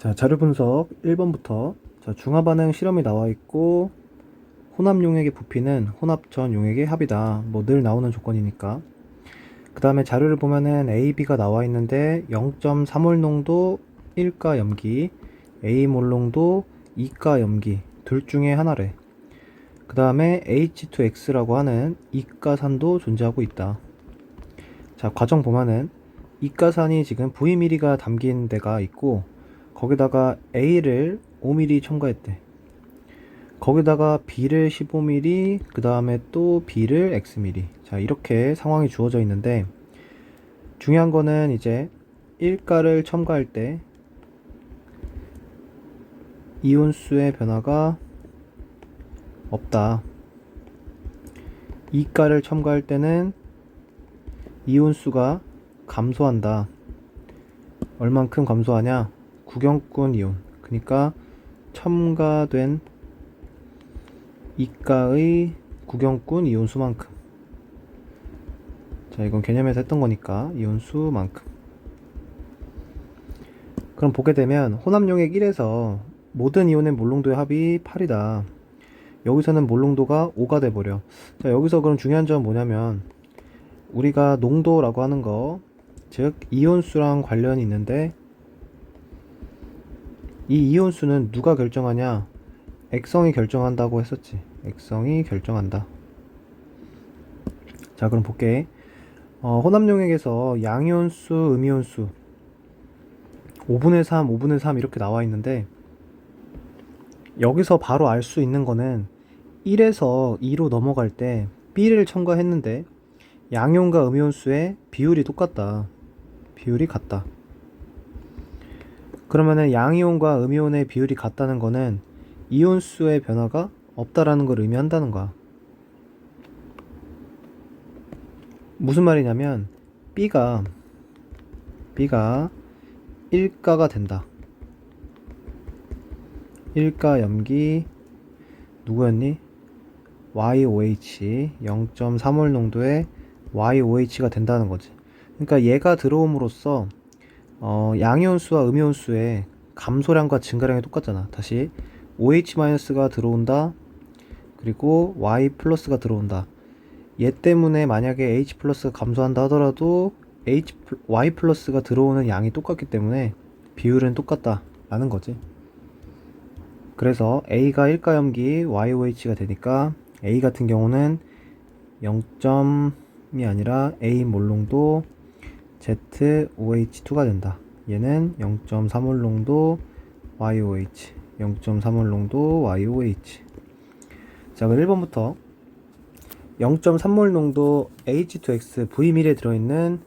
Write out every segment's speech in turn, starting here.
자, 자료 분석 1번부터 중화 반응 실험이 나와 있고 혼합 용액의 부피는 혼합 전 용액의 합이다. 뭐 늘 나오는 조건이니까. 그 다음에 자료를 보면은 A, B가 나와 있는데 0.3몰 농도 1가 염기, A몰 농도 2가 염기 둘 중에 하나래. 그 다음에 H2X라고 하는 이가산도 존재하고 있다. 자, 과정 보면은 이가산이 지금 Vml가 담긴 데가 있고 거기다가 A를 5mm 첨가했대. 거기다가 B를 15mm, 그 다음에 또 B를 Xml. 자, 이렇게 상황이 주어져 있는데 중요한 거는 이제 1가를 첨가할 때 이온수의 변화가 없다. 2가를 첨가할 때는 이온수가 감소한다. 얼만큼 감소하냐? 구경꾼 이온. 그러니까 첨가된 이가의 구경꾼 이온수만큼. 자, 이건 개념에서 했던 거니까 이온수만큼. 그럼 보게 되면 혼합용액 1에서 모든 이온의 몰농도의 합이 8이다. 여기서는 몰농도가 5가 돼버려. 자, 여기서 그럼 중요한 점은 뭐냐면 우리가 농도라고 하는 거, 즉 이온수랑 관련이 있는데 이 이온수는 누가 결정하냐? 액성이 결정한다고 했었지. 액성이 결정한다. 자, 그럼 볼게. 혼합용액에서 양이온수, 음이온수 5분의 3, 5분의 3 이렇게 나와 있는데 여기서 바로 알 수 있는 거는 1에서 2로 넘어갈 때 B를 첨가했는데 양이온과 음이온수의 비율이 똑같다. 비율이 같다. 그러면은 양이온과 음이온의 비율이 같다는 거는 이온수의 변화가 없다라는 걸 의미한다는 거야. 무슨 말이냐면 B가 1가가 된다. 1가 염기 누구였니? YOH 0.3몰 농도의 YOH가 된다는 거지. 그러니까 얘가 들어옴으로써 양이온수와 음이온수의 감소량과 증가량이 똑같잖아. 다시 OH-가 들어온다. 그리고 Y 플러스가 들어온다. 얘 때문에 만약에 H 플러스가 감소한다 하더라도 Y 플러스가 들어오는 양이 똑같기 때문에 비율은 똑같다 라는 거지. 그래서 A가 1가 염기 YOH가 되니까 A 같은 경우는 0점이 아니라 A 몰농도 ZOH2가 된다. 얘는 0.3몰 농도 YOH 0.3몰 농도 YOH. 자, 그럼 1번부터 0.3몰 농도 H2X V밀에 들어있는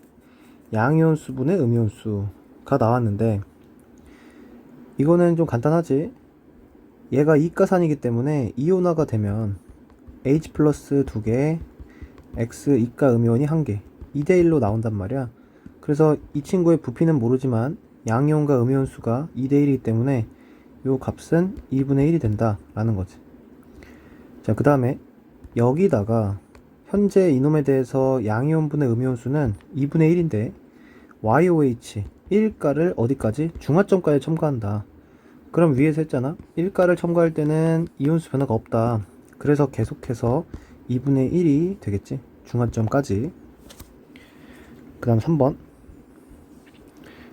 양이온수분의 음이온수가 나왔는데 이거는 좀 간단하지. 얘가 이가산이기 때문에 이온화가 되면 H 플러스 2개 X 이가 음이온이 1개 2대1로 나온단 말이야. 그래서 이 친구의 부피는 모르지만 양이온과 음이온수가 2대1이기 때문에 요 값은 2분의 1이 된다 라는 거지. 자, 그 다음에 여기다가 현재 이놈에 대해서 양이온분의 음이온수는 2분의 1인데 YOH 1가를 어디까지? 중화점까지 첨가한다. 그럼 위에서 했잖아. 1가를 첨가할 때는 이온수 변화가 없다. 그래서 계속해서 2분의 1이 되겠지. 중화점까지. 그 다음 3번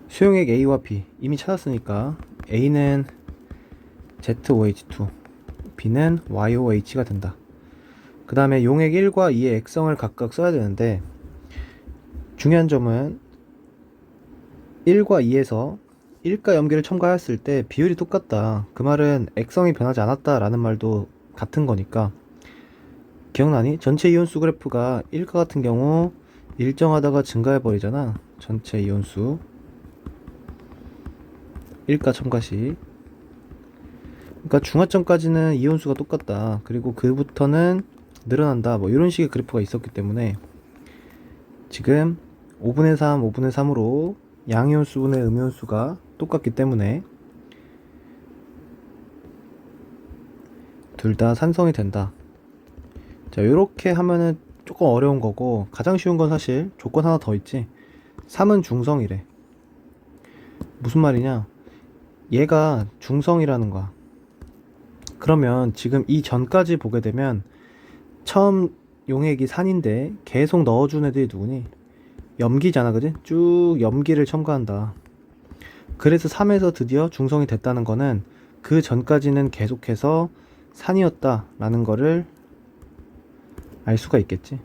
수용액 A와 B 이미 찾았으니까 A는 ZOH2 B는 YOH가 된다. 그 다음에 용액 1과 2의 액성을 각각 써야 되는데 중요한 점은 1과 2에서 1가 염기를 첨가했을 때 비율이 똑같다. 그 말은 액성이 변하지 않았다 라는 말도 같은 거니까. 기억나니? 전체 이온수 그래프가 1가 같은 경우 일정하다가 증가해 버리잖아. 전체 이온수 1가 첨가시. 그러니까 중화점까지는 이온수가 똑같다. 그리고 그부터는 늘어난다. 뭐 이런 식의 그래프가 있었기 때문에 지금 5분의 3, 5분의 3으로 양이온수분의 음이온수가 똑같기 때문에 둘 다 산성이 된다. 자, 요렇게 하면은 조금 어려운 거고 가장 쉬운 건 사실 조건 하나 더 있지. 3은 중성이래. 무슨 말이냐? 얘가 중성이라는 거야. 그러면 지금 이 전까지 보게 되면 처음 용액이 산인데 계속 넣어준 애들이 누구니? 염기잖아, 그지? 쭉 염기를 첨가한다. 그래서 3에서 드디어 중성이 됐다는 거는 그 전까지는 계속해서 산이었다 라는 거를 알 수가 있겠지.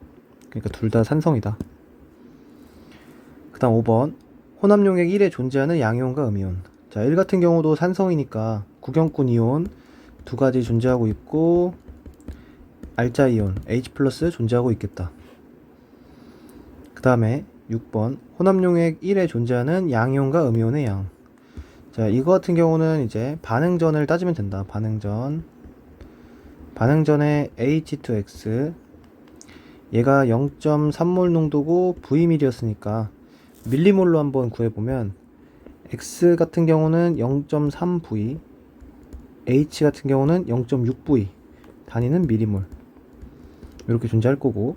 그러니까 둘 다 산성이다. 그 다음 5번 혼합용액 1에 존재하는 양이온과 음이온. 자, 1 같은 경우도 산성이니까 구경꾼 이온 두 가지 존재하고 있고 알자 이온 H 플러스 존재하고 있겠다. 그 다음에 6번 혼합용액 1에 존재하는 양이온과 음이온의 양. 자, 이거 같은 경우는 이제 반응전을 따지면 된다. 반응전의 H2X 얘가 0.3몰 농도고 V밀이었으니까 밀리몰로 한번 구해보면 X 같은 경우는 0.3V, H 같은 경우는 0.6V, 단위는 미리몰 이렇게 존재할 거고,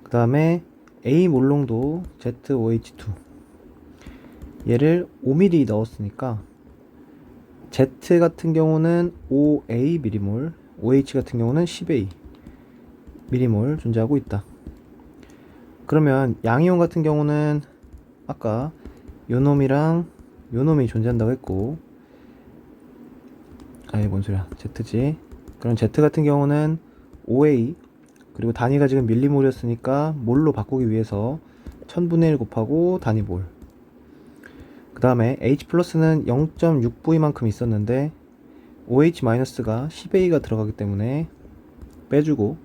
그 다음에 A 몰농도 ZOH2 얘를 5ml 넣었으니까 Z 같은 경우는 5A 미리몰, OH 같은 경우는 10A 미리몰 존재하고 있다. 그러면 양이온 같은 경우는 아까 요놈이랑 요놈이 존재한다고 했고, 아니 뭔 소리야, Z지. 그럼 Z 같은 경우는 5A 그리고 단위가 지금 밀리몰이었으니까 몰로 바꾸기 위해서 1000분의 1 곱하고 단위 몰. 그 다음에 H 플러스는 0.6V 만큼 있었는데 OH 마이너스가 10A가 들어가기 때문에 빼주고,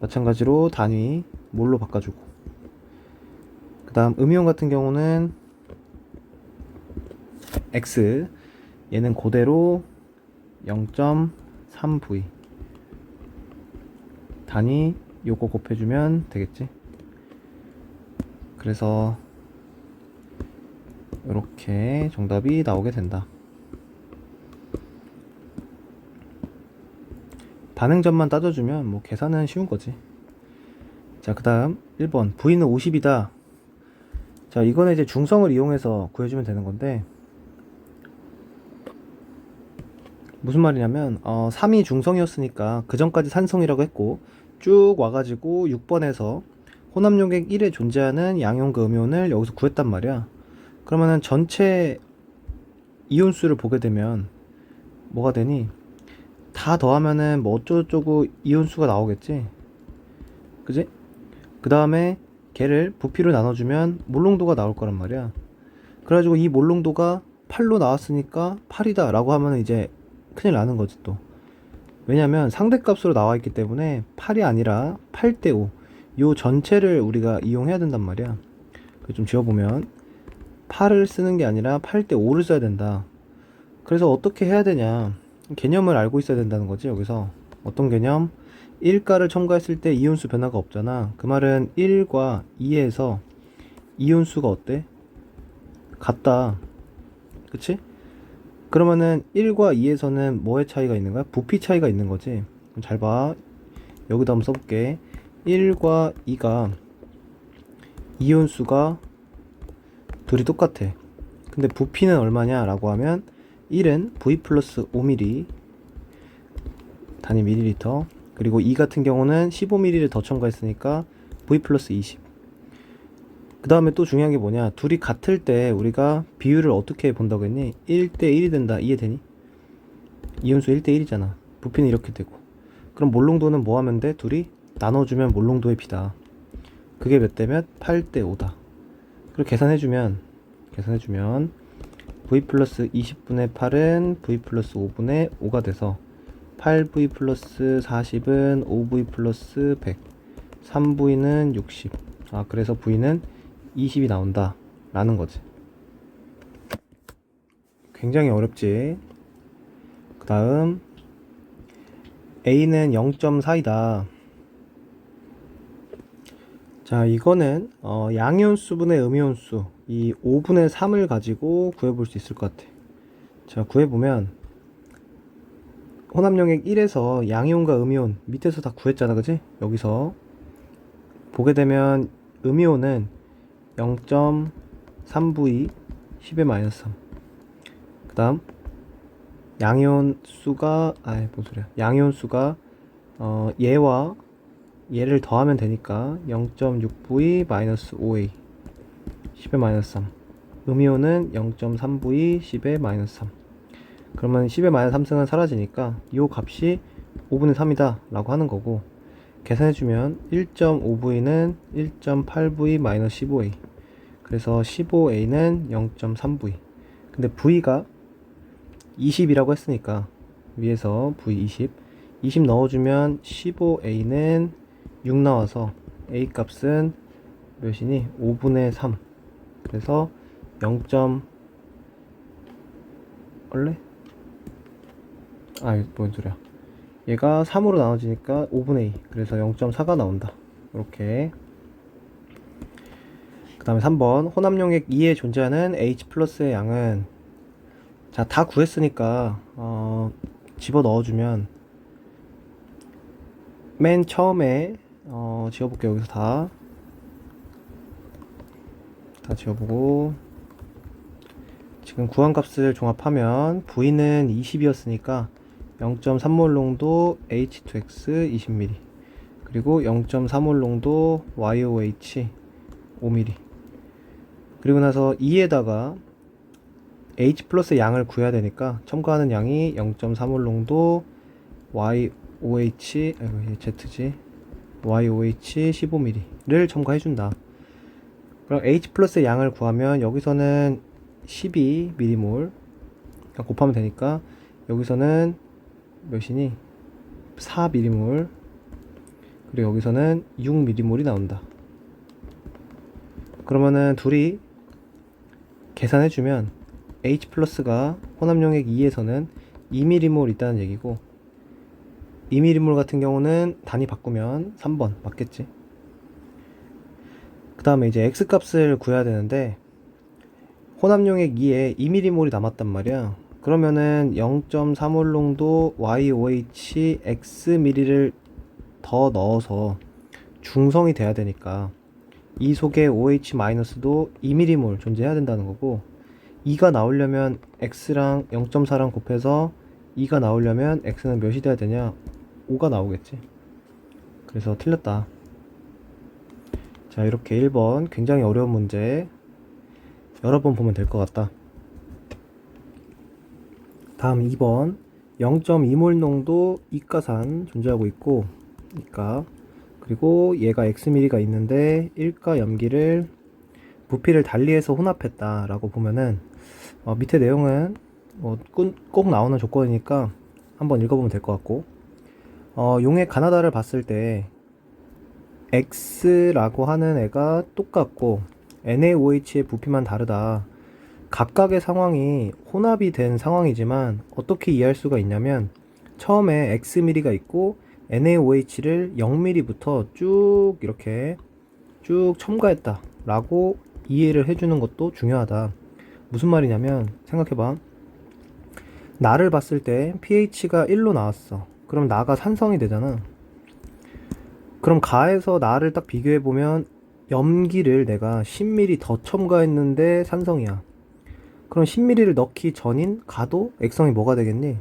마찬가지로 단위 몰로 바꿔주고, 그 다음 음이온 같은 경우는 X 얘는 그대로 0.3V 단위 요거 곱해주면 되겠지. 그래서 이렇게 정답이 나오게 된다. 반응점만 따져주면 뭐 계산은 쉬운 거지. 자, 그 다음 1번 V는 50이다. 자, 이거는 이제 중성을 이용해서 구해주면 되는 건데, 무슨 말이냐면 3이 중성이었으니까 그 전까지 산성이라고 했고, 쭉 와가지고 6번에서 혼합용액 1에 존재하는 양이온과 음이온을 여기서 구했단 말이야. 그러면은 전체 이온수를 보게 되면 뭐가 되니? 다 더하면은 뭐 어쩌고저쩌고 이온수가 나오겠지, 그지? 그 다음에 걔를 부피로 나눠주면 몰농도가 나올 거란 말이야. 그래가지고 이 몰농도가 8로 나왔으니까 8이다 라고 하면 이제 큰일 나는 거지 또. 왜냐면 상대값으로 나와 있기 때문에 8이 아니라 8대 5 요 전체를 우리가 이용해야 된단 말이야. 좀 지워보면 8을 쓰는 게 아니라 8대 5를 써야 된다. 그래서 어떻게 해야 되냐, 개념을 알고 있어야 된다는 거지. 여기서 어떤 개념? 1가를 첨가했을 때 이온수 변화가 없잖아. 그 말은 1과 2에서 이온수가 어때? 같다, 그치? 그러면은 1과 2에서는 뭐의 차이가 있는 거야? 부피 차이가 있는 거지. 그럼 잘 봐. 여기다 한번 써볼게. 1과 2가 이온수가 둘이 똑같아. 근데 부피는 얼마냐 라고 하면 1은 V 플러스 5ml 단위 밀리리터, 그리고 2 같은 경우는 15ml를 더 첨가했으니까 V 플러스 20. 그 다음에 또 중요한 게 뭐냐, 둘이 같을 때 우리가 비율을 어떻게 본다고 했니? 1대 1이 된다. 이해되니? 이온수 1대 1이잖아. 부피는 이렇게 되고. 그럼 몰농도는 뭐 하면 돼? 둘이 나눠주면 몰농도의 비다. 그게 몇 대 몇? 8대 5다. 그리고 계산해주면 V 플러스 20분의 8은 V 플러스 5분의 5가 돼서 8V 플러스 40은 5V 플러스 100, 3V는 60. 그래서 V는 20이 나온다 라는 거지. 굉장히 어렵지. 그 다음 A는 0.4이다. 자, 이거는 양이온수분의 음이온수 이 5분의 3을 가지고 구해볼 수 있을 것 같아. 자, 구해보면 혼합용액 1에서 양이온과 음이온 밑에서 다 구했잖아, 그지? 여기서 보게 되면 음이온은 0.3V 10의 마이너스 3. 그 다음 양이온 수가 뭔 소리야? 양이온 수가 얘와 얘를 더하면 되니까 0.6V-5A 10의 마이너스 3. 음이온은 0.3V 10의 마이너스 3. 그러면 10의 마이너스 3승은 사라지니까 이 값이 5분의 3이다 라고 하는 거고, 계산해주면 1.5V는 1.8V 마이너스 15A, 그래서 15A는 0.3V. 근데 V가 20이라고 했으니까 위에서 V 20 넣어주면 15A는 6 나와서 A 값은 몇이니? 5분의 3. 그래서 0. 원래? 뭔 소리야. 얘가 3으로 나눠지니까 5분의 2. 그래서 0.4가 나온다. 이렇게. 그 다음에 3번. 혼합용액 2에 존재하는 H 플러스의 양은, 자, 다 구했으니까, 집어 넣어주면, 맨 처음에, 지워볼게요. 여기서 다 지워보고, 지금 구한 값을 종합하면 V는 20이었으니까 0.3몰 농도 H2X 20ml, 그리고 0.3몰 농도 YOH 5ml, 그리고 나서 2에다가 H 플러스 양을 구해야 되니까 첨가하는 양이 0.3몰 농도 YOH Z지 YOH 15ml를 첨가해준다. 그럼 H 플러스 양을 구하면 여기서는 12mmol 곱하면 되니까 여기서는 몇이니? 4mmol, 그리고 여기서는 6mmol이 나온다. 그러면은 둘이 계산해주면 H 플러스가 혼합용액 2에서는 2mmol 있다는 얘기고, 2mmol 같은 경우는 단위 바꾸면 3번 맞겠지. 그 다음에 이제 X 값을 구해야 되는데, 혼합용액 2에 2mmol이 남았단 말이야. 그러면은 0.3몰 농도 YOH Xml를 더 넣어서 중성이 돼야 되니까 이 속에 OH-도 2mmol 존재해야 된다는 거고, 2가 나오려면 X랑 0.4랑 곱해서 2가 나오려면 X는 몇이 돼야 되냐? 5가 나오겠지. 그래서 틀렸다. 자, 이렇게 1번 굉장히 어려운 문제 여러 번 보면 될 것 같다. 다음 2번. 0.2몰 농도 이가산 존재하고 있고, 이가, 그리고 얘가 Xml가 있는데 일가 염기를 부피를 달리해서 혼합했다 라고 보면은, 밑에 내용은 꼭 나오는 조건이니까 한번 읽어보면 될 것 같고, 용액 가나다를 봤을 때 X라고 하는 애가 똑같고 NaOH의 부피만 다르다. 각각의 상황이 혼합이 된 상황이지만 어떻게 이해할 수가 있냐면, 처음에 Xml가 있고 NaOH를 0ml부터 쭉 이렇게 쭉 첨가했다 라고 이해를 해주는 것도 중요하다. 무슨 말이냐면, 생각해봐. 나를 봤을 때 pH가 1로 나왔어. 그럼 나가 산성이 되잖아. 그럼 가에서 나를 딱 비교해보면 염기를 내가 10ml 더 첨가했는데 산성이야. 그럼 10ml를 넣기 전인 가도 액성이 뭐가 되겠니?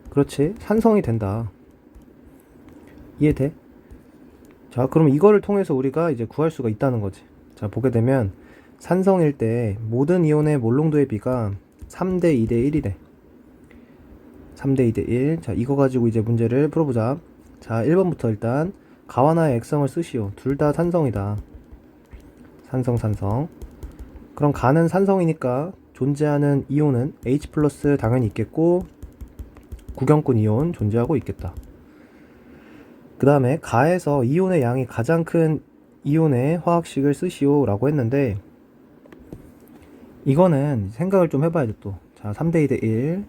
그렇지, 산성이 된다. 이해돼? 자, 그럼 이거를 통해서 우리가 이제 구할 수가 있다는 거지. 자, 보게 되면 산성일 때 모든 이온의 몰농도의 비가 3대 2대 1이래. 3대 2대 1. 자, 이거 가지고 이제 문제를 풀어보자. 자, 1번부터 일단 가와나의 액성을 쓰시오. 둘 다 산성이다. 산성. 그럼 가는 산성이니까 존재하는 이온은 H 플러스 당연히 있겠고, 구경꾼 이온 존재하고 있겠다. 그 다음에 가에서 이온의 양이 가장 큰 이온의 화학식을 쓰시오 라고 했는데, 이거는 생각을 좀 해봐야죠 또. 자, 3대 2대 1.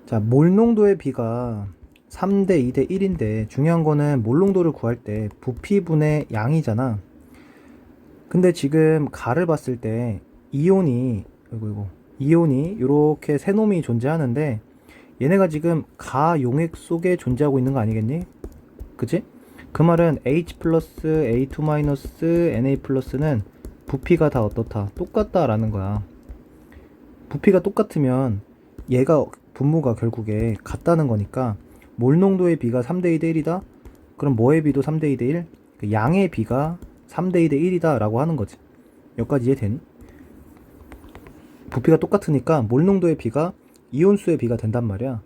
자, 몰농도의 비가 3대 2대 1인데 중요한 거는 몰농도를 구할 때 부피분의 양이잖아. 근데 지금 가를 봤을 때 이온이 이렇게 세 놈이 존재하는데, 얘네가 지금 가 용액 속에 존재하고 있는 거 아니겠니? 그치? 그 말은 H 플러스 A2 마이너스 Na 플러스는 부피가 다 어떻다? 똑같다 라는 거야. 부피가 똑같으면 얘가 분모가 결국에 같다는 거니까 몰 농도의 비가 3대 2대 1이다? 그럼 뭐의 비도 3대 2대 1? 그 양의 비가 3대 2대 1이다 라고 하는 거지. 여기까지 이해되니? 부피가 똑같으니까 몰 농도의 비가 이온수의 비가 된단 말이야.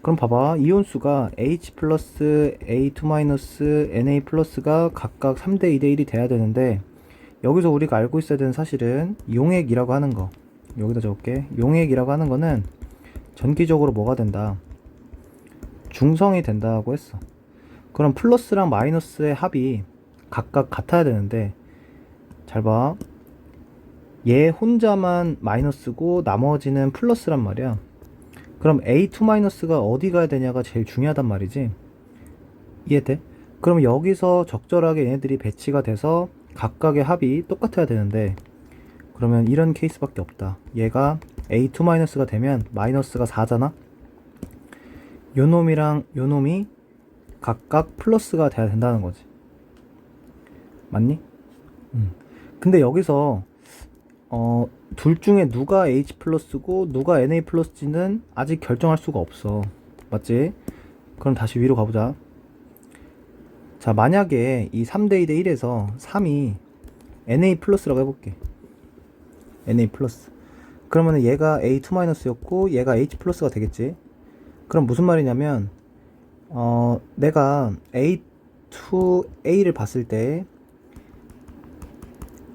그럼 봐봐. 이온수가 H 플러스 A2 마이너스 Na 플러스가 각각 3대 2대 1이 돼야 되는데, 여기서 우리가 알고 있어야 되는 사실은 용액이라고 하는 거, 여기다 적을게. 용액이라고 하는 거는 전기적으로 뭐가 된다? 중성이 된다고 했어. 그럼 플러스랑 마이너스의 합이 각각 같아야 되는데, 잘 봐. 얘 혼자만 마이너스고 나머지는 플러스란 말이야. 그럼 A2 마이너스가 어디 가야 되냐가 제일 중요하단 말이지. 이해돼? 그럼 여기서 적절하게 얘네들이 배치가 돼서 각각의 합이 똑같아야 되는데, 그러면 이런 케이스밖에 없다. 얘가 A2 마이너스가 되면 마이너스가 4잖아? 요놈이랑 요놈이 각각 플러스가 돼야 된다는 거지. 맞니? 근데 여기서 둘 중에 누가 H 플러스고 누가 Na 플러스인지는 아직 결정할 수가 없어. 맞지? 그럼 다시 위로 가보자. 자, 만약에 이 3대 2대 1에서 3이 Na 플러스라고 해볼게. Na 플러스. 그러면 얘가 A2 마이너스였고 얘가 H 플러스가 되겠지. 그럼 무슨 말이냐면 내가 A2A를 봤을 때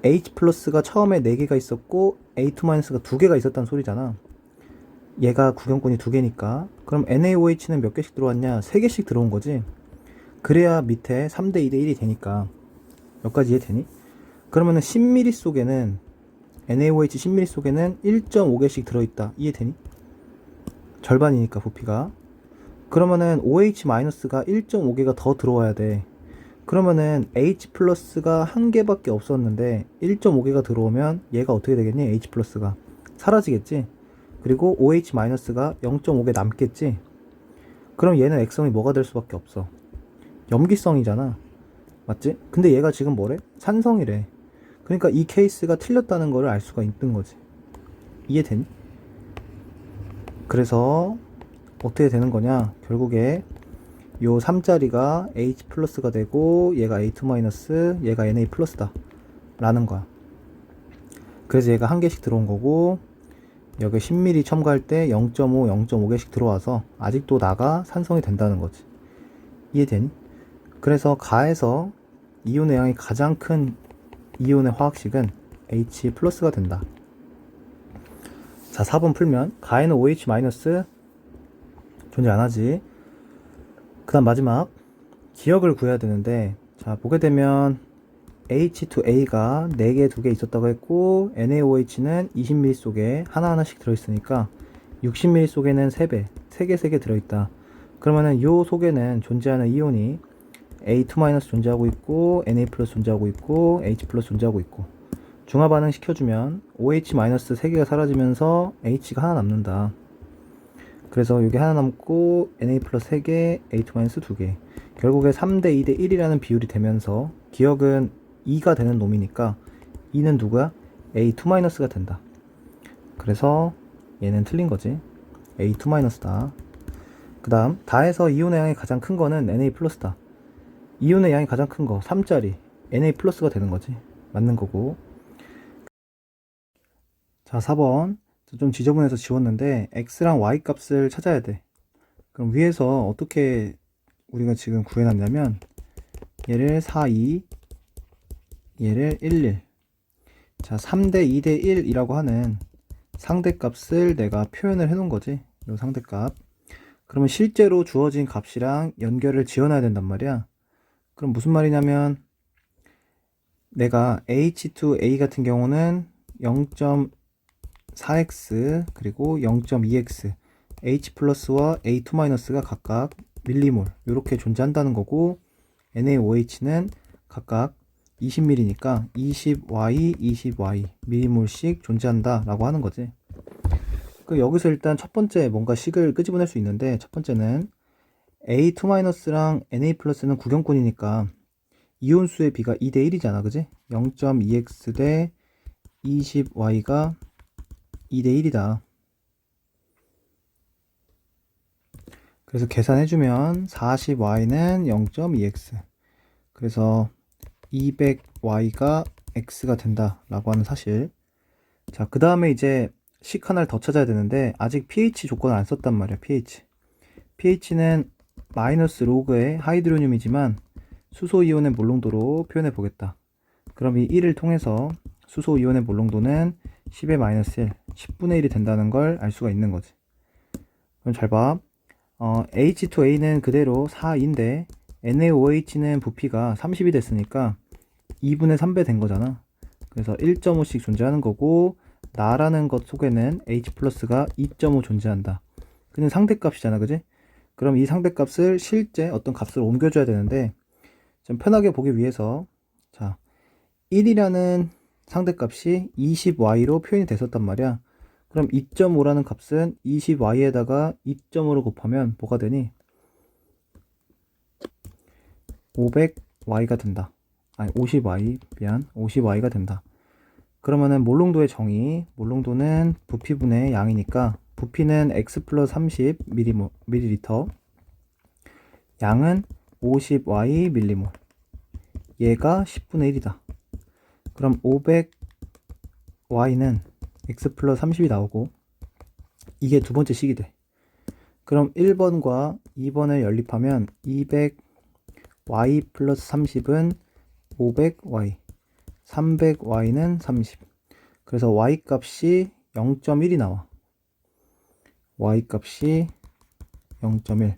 H 플러스가 처음에 4개가 있었고 A2 마이너스가 2개가 있었다는 소리잖아. 얘가 구경꾼이 2개니까. 그럼 NaOH는 몇 개씩 들어왔냐? 3개씩 들어온 거지. 그래야 밑에 3대 2대 1이 되니까. 여기까지 이해되니? 그러면은 10ml 속에는 NaOH 10ml 속에는 1.5개씩 들어있다. 이해되니? 절반이니까 부피가. 그러면은 OH-가 1.5개가 더 들어와야 돼. 그러면은 H 플러스가 1개밖에 없었는데 1.5개가 들어오면 얘가 어떻게 되겠니? H 플러스가 사라지겠지. 그리고 OH-가 0.5개 남겠지. 그럼 얘는 액성이 뭐가 될 수밖에 없어? 염기성이잖아. 맞지? 근데 얘가 지금 뭐래? 산성이래. 그러니까 이 케이스가 틀렸다는 거를 알 수가 있는 거지. 이해되니? 그래서 어떻게 되는 거냐? 결국에 요 3짜리가 H 플러스가 되고 얘가 A2 마이너스, 얘가 Na 플러스다 라는 거야. 그래서 얘가 1개씩 들어온 거고, 여기 10ml 첨가할 때 0.5, 0.5개씩 들어와서 아직도 나가 산성이 된다는 거지. 이해되니? 그래서 가에서 이온의 양이 가장 큰 이온의 화학식은 H 플러스가 된다. 자, 4번 풀면 가에는 OH 마이너스 존재 안하지. 그 다음 마지막 기억을 구해야 되는데, 자 보게 되면 H2A가 4개, 2개 있었다고 했고 NaOH는 20ml 속에 하나하나씩 들어있으니까 60ml 속에는 3배, 3개, 3개 들어있다. 그러면은 요 속에는 존재하는 이온이 A2- 존재하고 있고 Na 플러스 존재하고 있고 H 플러스 존재하고 있고, 중화 반응 시켜주면 OH- 3개가 사라지면서 H가 하나 남는다. 그래서 여기 하나 남고 Na 플러스 3개, A2- 2개. 결국에 3대 2대 1이라는 비율이 되면서 기억은 2가 되는 놈이니까 2는 누구야? A2- 가 된다. 그래서 얘는 틀린 거지. A2-다. 그 다음 다해서 이온의 양이 가장 큰 거는 Na 플러스다. 이온의 양이 가장 큰 거 3짜리 Na 플러스가 되는 거지. 맞는 거고. 자, 4번 좀 지저분해서 지웠는데 x랑 y 값을 찾아야 돼. 그럼 위에서 어떻게 우리가 지금 구해놨냐면 얘를 4, 2, 얘를 1, 1. 자, 3대 2대 1이라고 하는 상대값을 내가 표현을 해놓은 거지. 요 상대값. 그러면 실제로 주어진 값이랑 연결을 지어놔야 된단 말이야. 그럼 무슨 말이냐면 내가 H2A 같은 경우는 0.4x 그리고 0.2x H 플러스와 A2 마이너스가 각각 밀리몰 이렇게 존재한다는 거고, NaOH는 각각 20ml니까 20Y, 20Y 밀리몰씩 존재한다 라고 하는 거지. 그 여기서 일단 첫 번째 뭔가 식을 끄집어낼 수 있는데, 첫 번째는 A2-랑 Na 플러스는 구경꾼이니까 이온수의 비가 2대 1이잖아, 그지? 0.2x 대 20y가 2대 1이다. 그래서 계산해주면 40y는 0.2x. 그래서 200y가 x가 된다라고 하는 사실. 자, 그 다음에 이제 식 하나를 더 찾아야 되는데 아직 pH 조건을 안 썼단 말이야. pH는 마이너스 로그의 하이드로늄이지만 수소이온의 몰농도로 표현해 보겠다. 그럼 이 1을 통해서 수소이온의 몰농도는 10의 마이너스 1, 10분의 1이 된다는 걸 알 수가 있는 거지. 그럼 잘 봐. H2A는 그대로 4인데 NaOH는 부피가 30이 됐으니까 2분의 3배 된 거잖아. 그래서 1.5씩 존재하는 거고 나라는 것 속에는 H 플러스가 2.5 존재한다. 그는 상대값이잖아, 그지? 그럼 이 상대값을 실제 어떤 값으로 옮겨줘야 되는데 좀 편하게 보기 위해서 자 1이라는 상대값이 20y로 표현이 됐었단 말이야. 그럼 2.5라는 값은 20y에다가 2.5로 곱하면 뭐가 되니? 500y가 된다. 아니 50y가 된다. 그러면은 몰농도의 정의, 몰농도는 부피분의 양이니까 부피는 x 플러스 30 ml, 양은 50y 밀리몰, 얘가 10분의 1이다. 그럼 500y는 x 플러스 30이 나오고 이게 두 번째 식이 돼. 그럼 1번과 2번을 연립하면 200y 플러스 30은 500y, 300y는 30. 그래서 y 값이 0.1이 나와. y 값이 0.1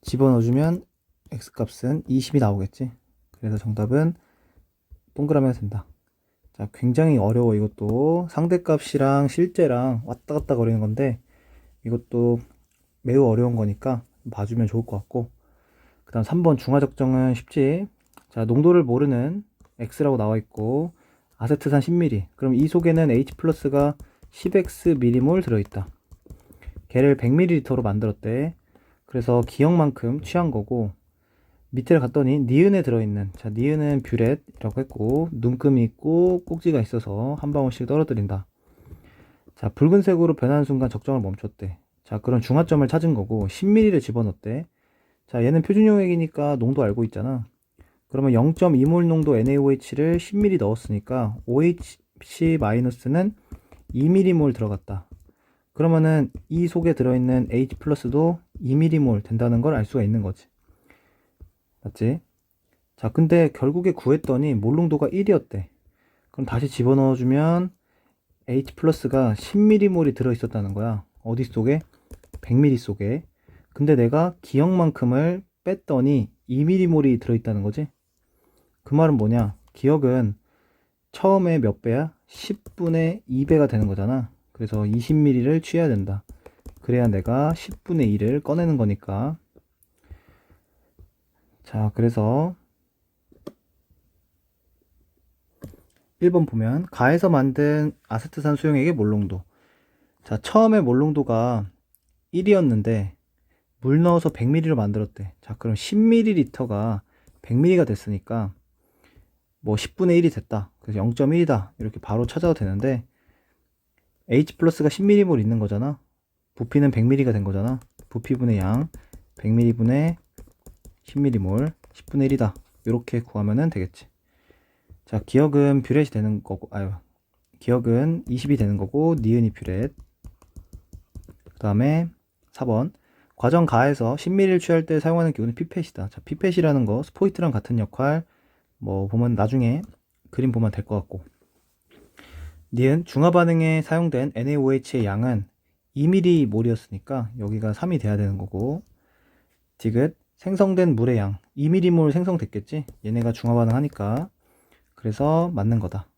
집어넣어주면 x 값은 20이 나오겠지. 그래서 정답은 동그라미가 된다. 자, 굉장히 어려워. 이것도 상대값이랑 실제랑 왔다 갔다 거리는 건데 이것도 매우 어려운 거니까 봐주면 좋을 것 같고, 그 다음 3번 중화적정은 쉽지. 자, 농도를 모르는 x라고 나와 있고 아세트산 10ml. 그럼 이 속에는 H 플러스가 10x mmol 들어있다. 걔를 100ml로 만들었대. 그래서 기억만큼 취한 거고, 밑에를 갔더니 니은에 들어있는, 자, 니은은 뷰렛이라고 했고 눈금이 있고 꼭지가 있어서 한 방울씩 떨어뜨린다. 자, 붉은색으로 변하는 순간 적정을 멈췄대. 자, 그런 중화점을 찾은 거고 10ml를 집어넣었대. 자, 얘는 표준용액이니까 농도 알고 있잖아. 그러면 0.2몰 농도 NaOH를 10ml 넣었으니까 OH-는 2mm몰 들어갔다. 그러면은 이 속에 들어있는 H 플러스도 2mm몰 된다는 걸 알 수가 있는 거지. 맞지? 자, 근데 결국에 구했더니 몰농도가 1이었대. 그럼 다시 집어넣어주면 H 플러스가 10mm몰이 들어있었다는 거야. 어디 속에? 100ml 속에. 근데 내가 기억만큼을 뺐더니 2mm몰이 들어있다는 거지. 그 말은 뭐냐? 기억은 처음에 몇 배야? 10분의 2배가 되는 거잖아. 그래서 20ml를 취해야 된다. 그래야 내가 10분의 1을 꺼내는 거니까. 자, 그래서 1번 보면 가에서 만든 아세트산 수용액의 몰농도. 자, 처음에 몰농도가 1이었는데 물 넣어서 100ml로 만들었대. 자, 그럼 10ml가 100ml가 됐으니까 뭐 10분의 1이 됐다. 그래서 0.1이다. 이렇게 바로 찾아도 되는데 H 플러스가 10ml 있는 거잖아. 부피는 100ml가 된 거잖아. 부피분의 양 100ml분의 10ml 10분의 1이다. 이렇게 구하면 되겠지. 자, 기억은 뷰렛이 되는 거고, 기억은 20이 되는 거고, 니은이 뷰렛. 그 다음에 4번. 과정 가에서 10ml를 취할 때 사용하는 기구는 피펫이다. 자, 피펫이라는 거, 스포이트랑 같은 역할, 뭐, 보면 나중에 그림 보면 될 것 같고. 니은, 중화 반응에 사용된 NaOH의 양은 2mm몰이었으니까 여기가 3이 돼야 되는 거고. 디귿, 생성된 물의 양, 2mm몰 생성됐겠지? 얘네가 중화 반응하니까. 그래서 맞는 거다.